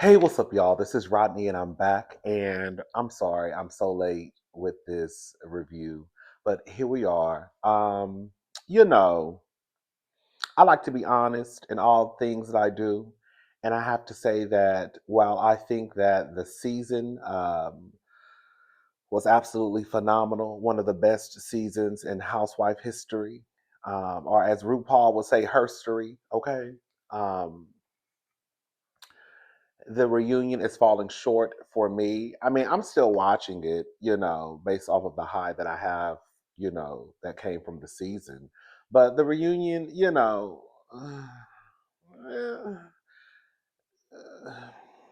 Hey, what's up, y'all? This is Rodney, and I'm back. And I'm sorry, I'm so late with this review, but here we are. You know, I like to be honest in all things that I do, and I have to say that while I think that the season was absolutely phenomenal, one of the best seasons in housewife history, or as RuPaul would say, herstory. Okay. Um, the reunion is falling short for me. I mean, I'm still watching it, based off of the high that I have, that came from the season. But the reunion, eh,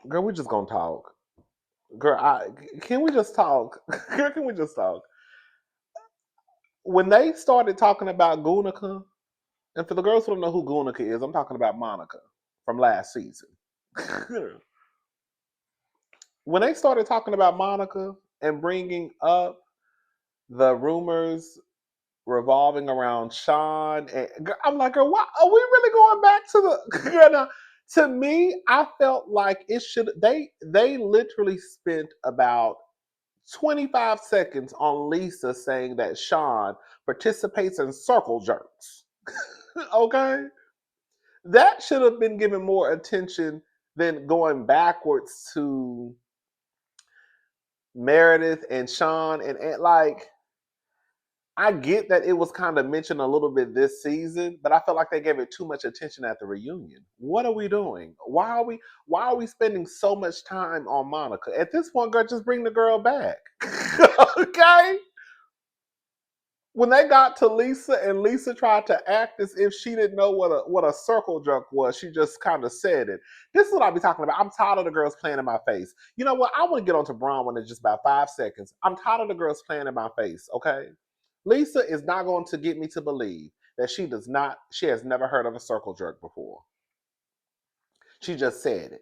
girl, we just gonna talk. Girl, can we just talk? Girl, can we just talk? When they started talking about Gunica, and for the girls who don't know who Gunica is, I'm talking about Monica from last season. When they started talking about Monica and bringing up the rumors revolving around Sean, and I'm like, girl, what are we really going back to the? Now, to me, I felt like it should. They literally spent about 25 seconds on Lisa saying that Sean participates in circle jerks. Okay, that should have been given more attention than going backwards to Meredith and Sean and like I get that it was kind of mentioned a little bit this season, but I felt like they gave it too much attention at the reunion. What are we doing? Why are we spending so much time on Monica? At this point, girl, just bring the girl back. Okay? When they got to Lisa and Lisa tried to act as if she didn't know what a circle jerk was, she just kind of said it. This is what I be talking about. I'm tired of the girls playing in my face. You know what? I want to get on to Bronwyn in just about 5 seconds. I'm tired of the girls playing in my face, okay? Lisa is not going to get me to believe that she has never heard of a circle jerk before. She just said it.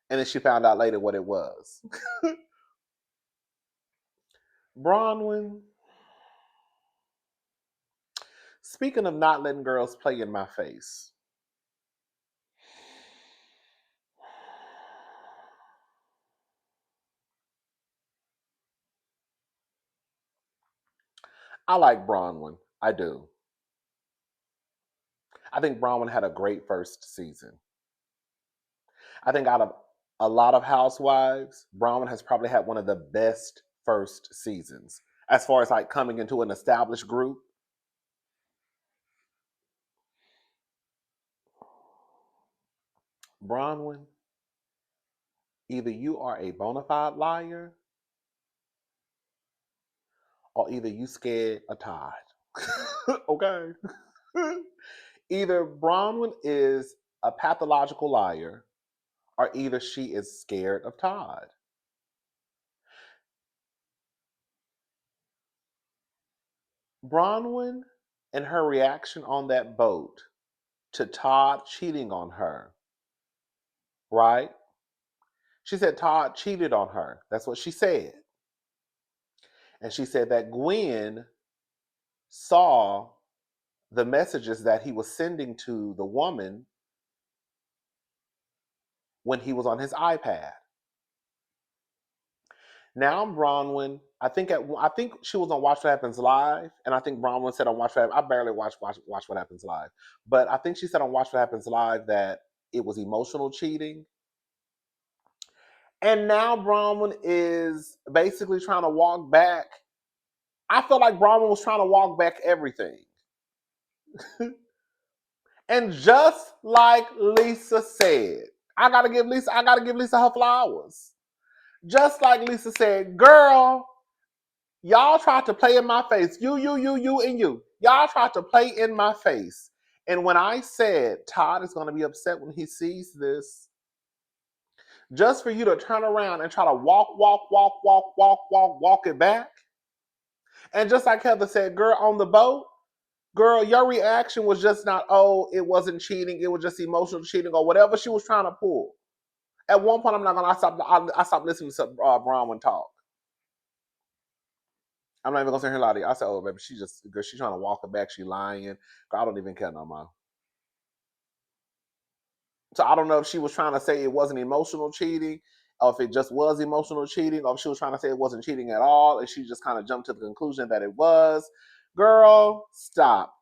And then she found out later what it was. Bronwyn, speaking of not letting girls play in my face, I like Bronwyn. I do. I think Bronwyn had a great first season. I think out of a lot of housewives, Bronwyn has probably had one of the best first seasons as far as like coming into an established group. Bronwyn, either you are a bona fide liar or either you scared of Todd. Okay? Either Bronwyn is a pathological liar or either she is scared of Todd. Bronwyn and her reaction on that boat to Todd cheating on her, right? She said Todd cheated on her. That's what she said. And she said that Gwen saw the messages that he was sending to the woman when he was on his iPad. Now Bronwyn, I think she was on Watch What Happens Live, and I think Bronwyn said on Watch What I barely watch What Happens Live, but I think she said on Watch What Happens Live that it was emotional cheating. And now Bronwyn is basically trying to walk back. I feel like Bronwyn was trying to walk back everything. And just like Lisa said, I gotta give Lisa her flowers. Just like Lisa said, girl, y'all tried to play in my face. You, and you. Y'all tried to play in my face. And when I said Todd is gonna be upset when he sees this, just for you to turn around and try to walk it back. And just like Heather said, girl, on the boat, girl, your reaction was just not, oh, it wasn't cheating, it was just emotional cheating or whatever she was trying to pull. At one point, I'm not gonna. I stopped listening to Bronwyn talk. I'm not even gonna say her lie to you. I said, oh, baby, girl, she's trying to walk it back. She lying. Girl, I don't even care no more. So I don't know if she was trying to say it wasn't emotional cheating, or if it just was emotional cheating, or if she was trying to say it wasn't cheating at all, and she just kind of jumped to the conclusion that it was. Girl, stop.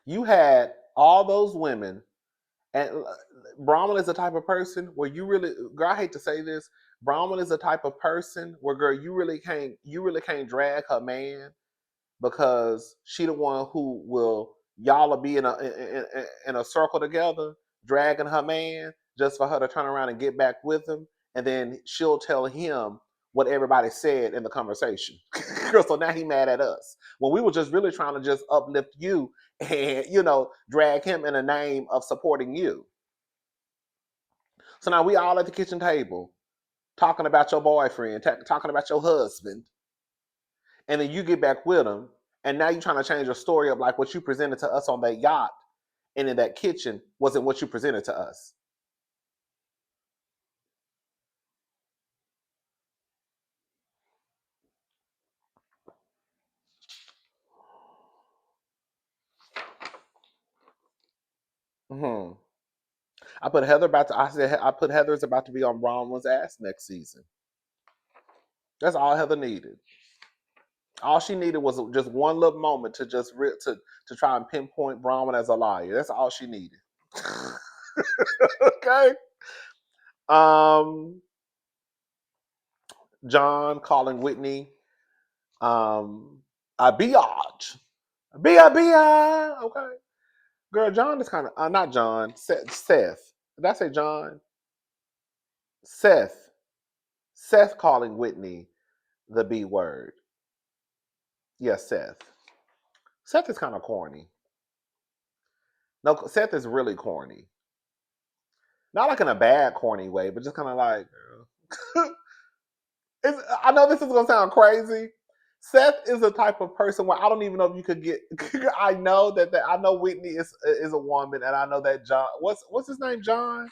You had all those women, and Bronwyn is the type of person where you really, girl, I hate to say this, Bronwyn is the type of person where, girl, you really can't drag her man, because she the one who y'all will be in a circle together, dragging her man just for her to turn around and get back with him, and then she'll tell him what everybody said in the conversation. So now he mad at us when we were just really trying to just uplift you and drag him in the name of supporting you. So now we all at the kitchen table talking about your boyfriend, talking about your husband, and then you get back with him, and now you're trying to change your story up, like what you presented to us on that yacht and in that kitchen wasn't what you presented to us. Hmm. I put Heather's about to be on Bronwyn's ass next season. That's all Heather needed. All she needed was just one little moment to to try and pinpoint Bronwyn as a liar. That's all she needed. Okay. Um, John calling Whitney a biatch. Be a. Okay. Girl, John is kind of not John. Seth. Did I say John? Seth. Seth calling Whitney the B word. Yes, Seth. Seth is kind of corny. No, Seth is really corny. Not like in a bad corny way, but just kind of like. I know this is gonna sound crazy. Seth is a type of person where I don't even know if you could get. I know that I know Whitney is a woman, and I know that John. What's his name? John.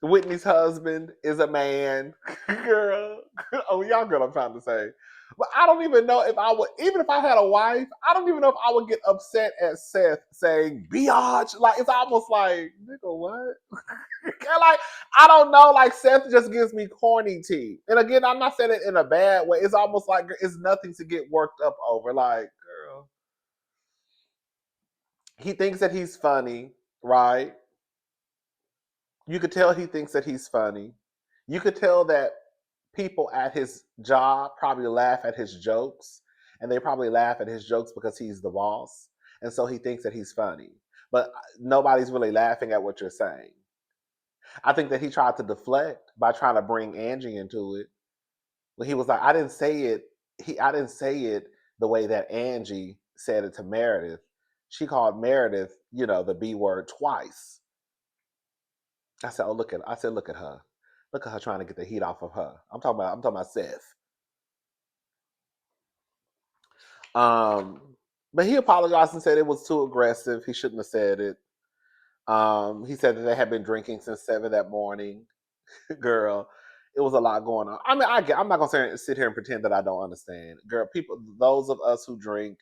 Whitney's husband is a man. Girl. Oh, y'all girl, I'm trying to say. But I don't even know if I would, even if I had a wife, I don't even know if I would get upset at Seth saying biatch. Like, it's almost like, nigga, what? Like, I don't know. Like, Seth just gives me corny tea. And again, I'm not saying it in a bad way. It's almost like it's nothing to get worked up over. Like, girl. He thinks that he's funny, right? You could tell he thinks that he's funny. You could tell that people at his job probably laugh at his jokes, and they probably laugh at his jokes because he's the boss, and so he thinks that he's funny. But nobody's really laughing at what you're saying. I think that he tried to deflect by trying to bring Angie into it. When he was like, "I didn't say it." I didn't say it the way that Angie said it to Meredith. She called Meredith, the B word twice. I said, "Oh, look at." I said, "Look at her. Look at her trying to get the heat off of her." I'm talking about Seth. Um, but he apologized and said it was too aggressive. He shouldn't have said it. He said that they had been drinking since 7 that morning. Girl, it was a lot going on. I mean, I'm not gonna sit here and pretend that I don't understand. Girl, those of us who drink,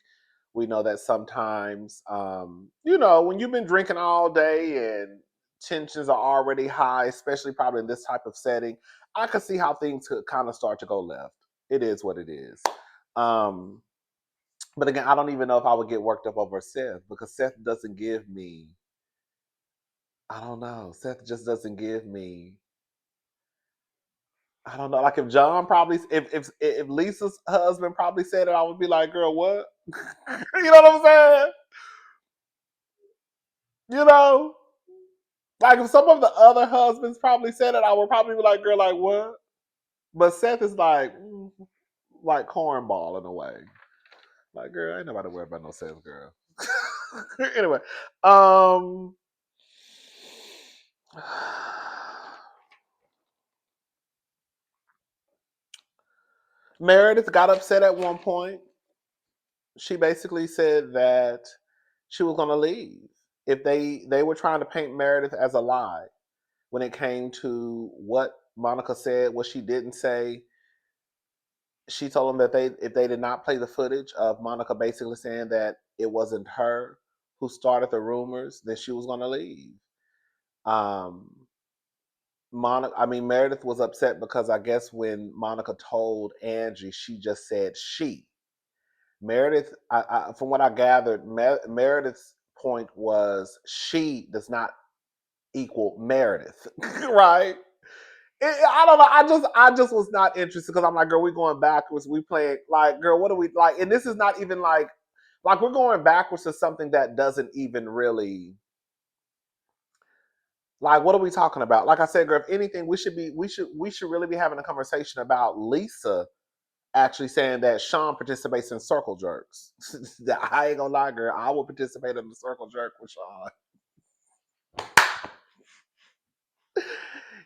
we know that sometimes, when you've been drinking all day and tensions are already high, especially probably in this type of setting, I could see how things could kind of start to go left. It is what it is. Um, but again, I don't even know if I would get worked up over Seth, because Seth doesn't give me. I don't know. Seth just doesn't give me. I don't know. Like if John probably, if Lisa's husband probably said it, I would be like, "Girl, what?" You know what I'm saying? You know, like if some of the other husbands probably said it, I would probably be like, "Girl, like what?" But Seth is like cornball in a way. Like, girl, ain't nobody worried about no Seth, girl. Anyway, um, Meredith got upset at one point. She basically said that she was going to leave if they were trying to paint Meredith as a lie when it came to what Monica said, what she didn't say. she told them that if they did not play the footage of Monica basically saying that it wasn't her who started the rumors, then she was going to leave. Um, Meredith was upset because I guess when Monica told Angie, she just said she. Meredith, from what I gathered, Meredith's point was she does not equal Meredith, right? I don't know. I just was not interested because I'm like, girl, we going backwards. We playing like, girl, what are we like? And this is not even like we're going backwards to something that doesn't even really like. What are we talking about? Like I said, girl, if anything, we should really be having a conversation about Lisa actually saying that Sean participates in circle jerks. I ain't gonna lie, girl, I will participate in the circle jerk with Sean.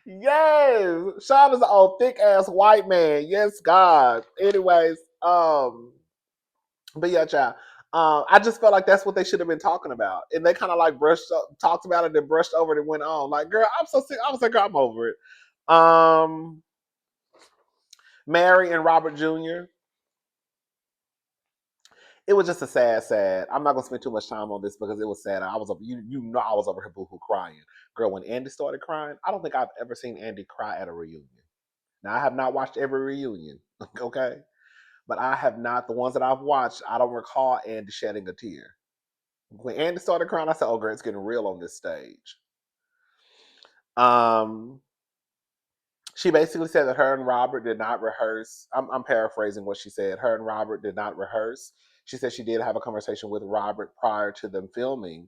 Yes, Sean is an old thick ass white man. Yes, God. Anyways, but yeah, child. I just felt like that's what they should have been talking about, and they kind of like talked about it, and brushed over it, and went on. Like, girl, I'm so sick. I was like, girl, I'm over it. Um, Mary and Robert Jr. It was just a sad. I'm not gonna spend too much time on this because it was sad. I was over, you know, I was over here boohoo crying, girl. When Andy started crying, I don't think I've ever seen Andy cry at a reunion. Now I have not watched every reunion, okay, but I have not. The ones that I've watched, I don't recall Andy shedding a tear. When Andy started crying, I said, "Oh, girl, it's getting real on this stage." Um, she basically said that her and Robert did not rehearse. I'm paraphrasing what she said. Her and Robert did not rehearse. She said she did have a conversation with Robert prior to them filming,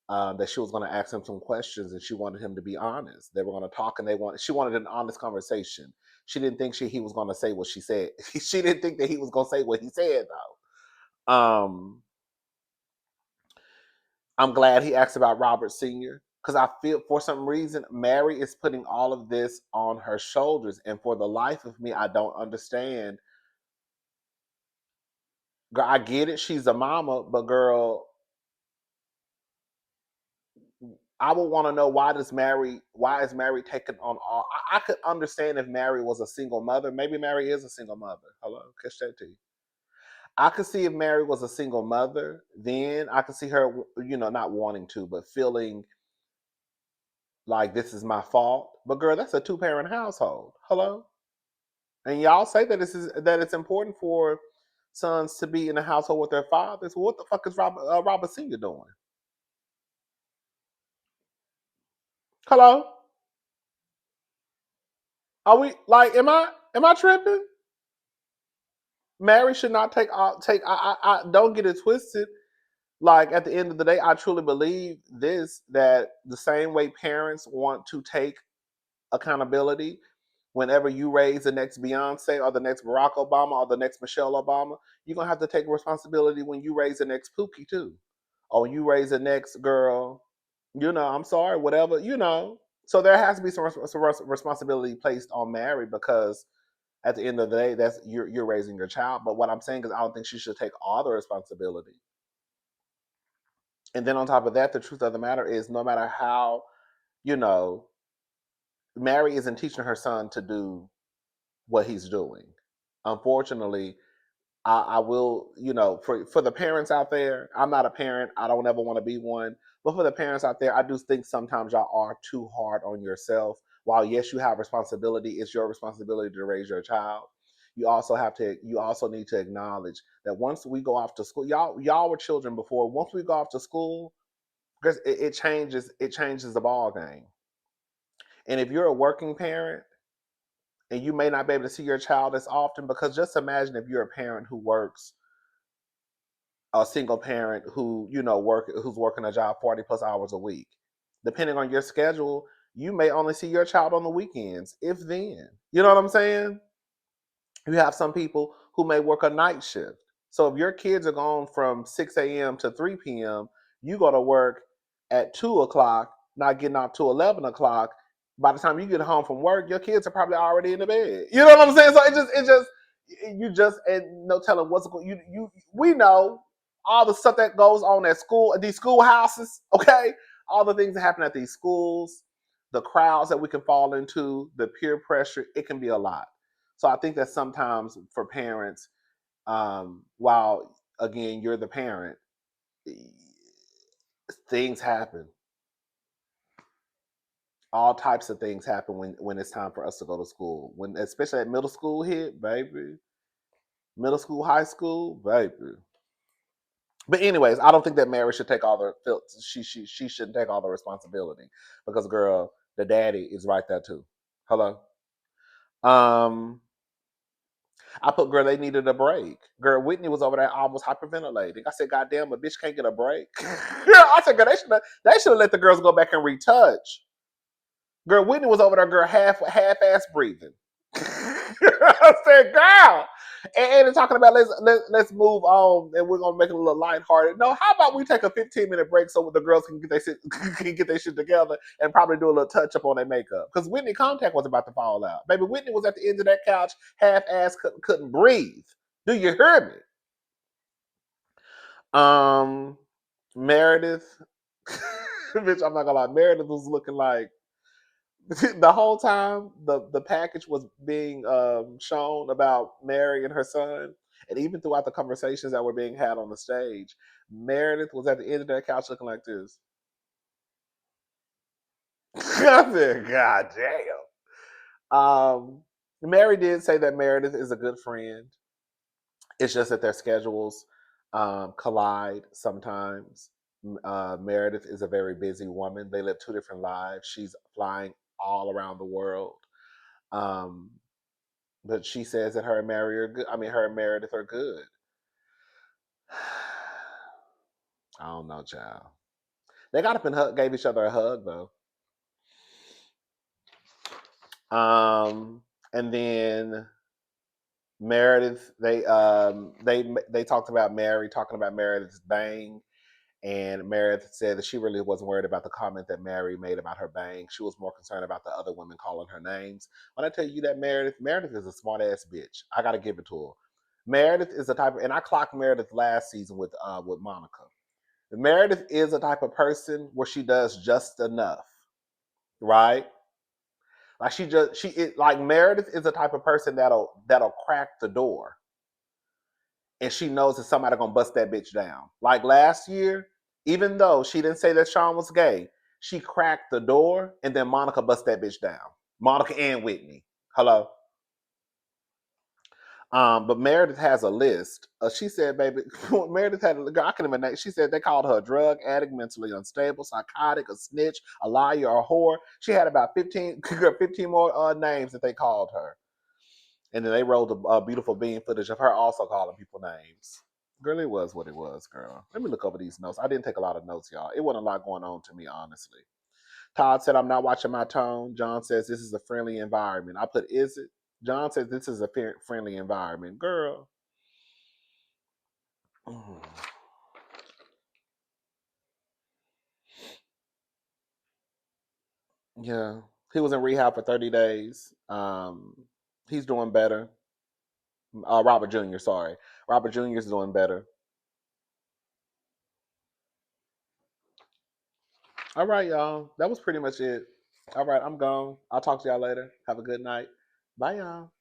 that she was going to ask him some questions and she wanted him to be honest. They were going to talk and she wanted an honest conversation. She didn't think he was going to say what she said. She didn't think that he was going to say what he said though. I'm glad he asked about Robert Sr. because I feel for some reason Mary is putting all of this on her shoulders, and for the life of me, I don't understand. Girl, I get it, she's a mama, but girl, I would want to know why is Mary taking on all. I could understand if Mary was a single mother. Maybe Mary is a single mother. Hello, catch that tea. I could see if Mary was a single mother, then I could see her, not wanting to, but feeling like this is my fault. But girl, that's a two-parent household. Hello, and y'all say that it's important for sons to be in a household with their fathers. Well, what the fuck is Robert Senior doing? Hello, are we like? Am I tripping? Mary should not take. I don't get it twisted. Like at the end of the day, I truly believe this that the same way parents want to take accountability whenever you raise the next Beyonce or the next Barack Obama or the next Michelle Obama, you're gonna have to take responsibility when you raise the next Pookie too, or when you raise the next girl. I'm sorry, whatever. So there has to be some responsibility placed on Mary because at the end of the day, that's you're raising your child. But what I'm saying is, I don't think she should take all the responsibility. And then on top of that, the truth of the matter is, no matter how, you know, Mary isn't teaching her son to do what he's doing. Unfortunately, I will, for the parents out there, I'm not a parent. I don't ever want to be one. But for the parents out there, I do think sometimes y'all are too hard on yourself. While yes, you have responsibility, it's your responsibility to raise your child. You also need to acknowledge that once we go off to school, y'all were children before. Once we go off to school, because it changes the ball game. And if you're a working parent and you may not be able to see your child as often, because just imagine if you're a parent who works, a single parent who who's working a job 40 plus hours a week. Depending on your schedule, you may only see your child on the weekends, if then. You know what I'm saying? You have some people who may work a night shift. So if your kids are gone from 6 a.m. to 3 p.m., you go to work at 2 o'clock, not getting out to 11 o'clock. By the time you get home from work, your kids are probably already in the bed. You know what I'm saying? So you just and no telling what's going. We know all the stuff that goes on at school, at these schoolhouses. Okay, all the things that happen at these schools, the crowds that we can fall into, the peer pressure. It can be a lot. So I think that sometimes for parents, while again you're the parent, things happen. All types of things happen when it's time for us to go to school. When especially at middle school hit, baby. Middle school, high school, baby. But anyways, I don't think that Mary should take all the she shouldn't take all the responsibility because girl, the daddy is right there too. Hello. Um, I put girl, they needed a break. Girl, Whitney was over there almost hyperventilating. I said, God damn, a bitch can't get a break. Girl, I said, girl, they should have let the girls go back and retouch. Girl, Whitney was over there, girl, half ass breathing. I said, girl. And they're talking about let's move on and we're gonna make it a little lighthearted. No, how about we take a 15-minute break so the girls can get their shit can get their shit together and probably do a little touch up on their makeup. Because Whitney contact was about to fall out. Baby, Whitney was at the end of that couch, half ass couldn't breathe. Do you hear me? Meredith. Bitch, I'm not gonna lie. Meredith was looking like the whole time the package was being shown about Mary and her son, and even throughout the conversations that were being had on the stage, Meredith was at the end of that couch looking like this. I said, God damn. Mary did say that Meredith is a good friend. It's just that their schedules collide sometimes. Meredith is a very busy woman. They live two different lives. She's flying all around the world. Um, but she says that her and Mary are good. I mean, her and Meredith are good. I don't know, child. They got up and gave each other a hug though. And then Meredith, they talked about Mary talking about Meredith's bang, and Meredith said that she really wasn't worried about the comment that Mary made about her bang. She was more concerned about the other women calling her names. When I tell you that Meredith is a smart ass bitch. I gotta give it to her. Meredith is the type of, and I clocked Meredith last season with Monica. Meredith is a type of person where she does just enough, right? Like like Meredith is the type of person that'll crack the door, and she knows that somebody gonna bust that bitch down. Like last year, even though she didn't say that Sean was gay, she cracked the door, and then Monica bust that bitch down. Monica and Whitney. Hello. But Meredith has a list. She said, "Baby, Meredith had a girl. I can even. She said they called her a drug addict, mentally unstable, psychotic, a snitch, a liar, a whore. She had about 15 more names that they called her, and then they rolled a beautiful bean footage of her also calling people names. Girl, it was what it was, girl. Let me look over these notes. I didn't take a lot of notes, y'all. It wasn't a lot going on to me, honestly. Todd said, I'm not watching my tone. John says, this is a friendly environment. I put, is it? John says, this is a friendly environment. Girl. Yeah. He was in rehab for 30 days. He's doing better. Robert Jr., sorry. Robert Jr. is doing better. All right, y'all. That was pretty much it. All right, I'm gone. I'll talk to y'all later. Have a good night. Bye, y'all.